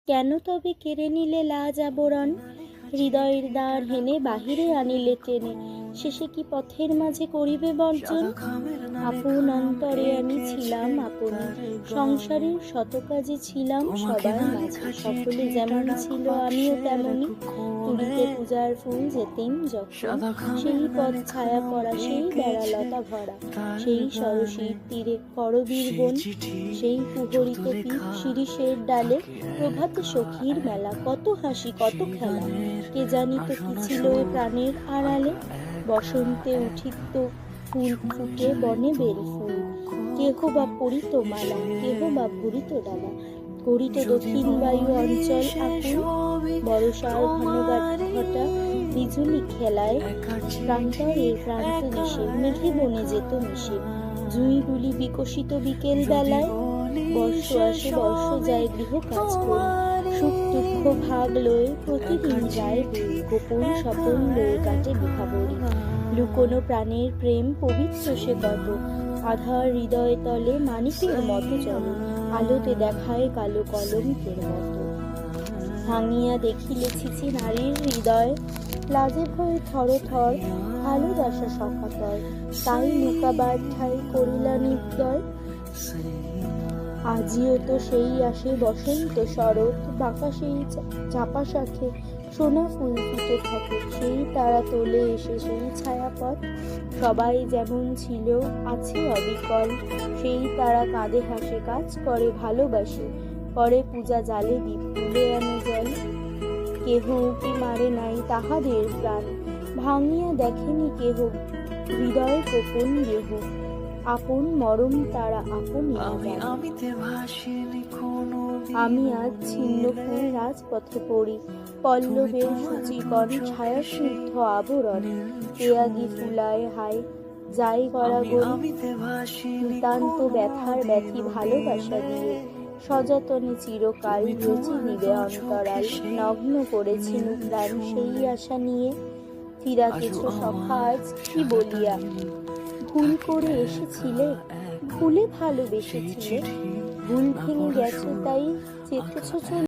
কেন তবে কেড়ে নিলে লাজ আবরণ, হৃদয়ের দ্বার হেনে বাহিরে আনিলে টেনে, শেষে কি পথের মাঝে করিবে বর্জন? আপন অন্তরে আমি ছিলাম আপনি, সংসারের শত কাজে ছিলাম সবার মাঝে, সকলে যেমন ছিল আমিও তেমনি, তুলিতে পূজার ফুল যেতেম যখন, সেই পথ ছায়া পড়া, সেই বেড়ালতা ভরা, সেই সরসীর তীরে করবীর বন, সেই কুহরিত পিঠ শিরিষের ডালে, প্রভাতে সখীর মেলা, কত হাসি কত খেলা, কে জানিত কি ছিল এ প্রাণের আড়ালে, বসন্তে উঠিত ফুল ফুটে বনে বেল ফুল, কেহ বা পরিত মালা, কেহ বা ভরিত ডালা, করিত দক্ষিণ বায়ু অঞ্চল আকুল, বর্ষার ঘটা বিজুলি খেলায়, প্রান্তরের প্রান্ত দেশে মেঘে বনে যেত মিশে, জুঁইগুলি বিকশিত বিকেল বেলায়, বর্ষ আসে বর্ষ যায় গৃহ কাজ করি, সুখ দুঃখ ভাগ লয়ে প্রতিদিন যায় বই, গোপন স্বপন লয়ে কাটে বিভাবরী, লুকোনো প্রাণের প্রেম পবিত্র সে কত, আধার হৃদয় তলে মানিকের মতো চলে, আলোতে দেখায় কালো কলঙ্কের মতো, ভাঙিয়া দেখিলে ছিছি নারীর হৃদয়, লাজে ভয়ে থর থর ভালোবাসা সখাতয়, তাই লুকাবার ঠাই করিলা নির্দয়, আজিও তো সেই আসে বসন্ত শরৎ, বাঁকা সেই চাপা শাখে সোনা ফুল ফুটে থাকে, সেই তারা তোলে এসে সেই ছায়াপথ, সবাই যেমন ছিল আছে অবিকল, সেই তারা কাঁদে হাসে কাজ করে ভালোবাসে, করে পূজা জালে দীপ তুলে আনে জল, কেহ উঁকি মারে নাই তাহাদের প্রাণ, ভাঙিয়া দেখেনি কেহ হৃদয় গোপন গেহ, আপন মরম তারা আপন। আমি আজ ছিন্ন ফুল রাজপথে পড়ি, পল্লবের সূচিকণ ছায়া স্নিগ্ধ আবরণ, পেয়াগি ফুলায় হায় যাই গড়াগড়ি, নিতান্ত ব্যথার ব্যথি ভালোবাসা দিয়ে, সযতনে চিরকাল রচি নিবে অন্তরাল, নগ্ন করেছি প্রাণ সেই আশা নিয়ে, ফিরাতেছ সখা আজ কি বলিয়া, ভুল করে এসেছিলে, ভুলে ভালোবেসেছিলে, ভুল ভেঙে গেছে তাই চেতেছ চলে।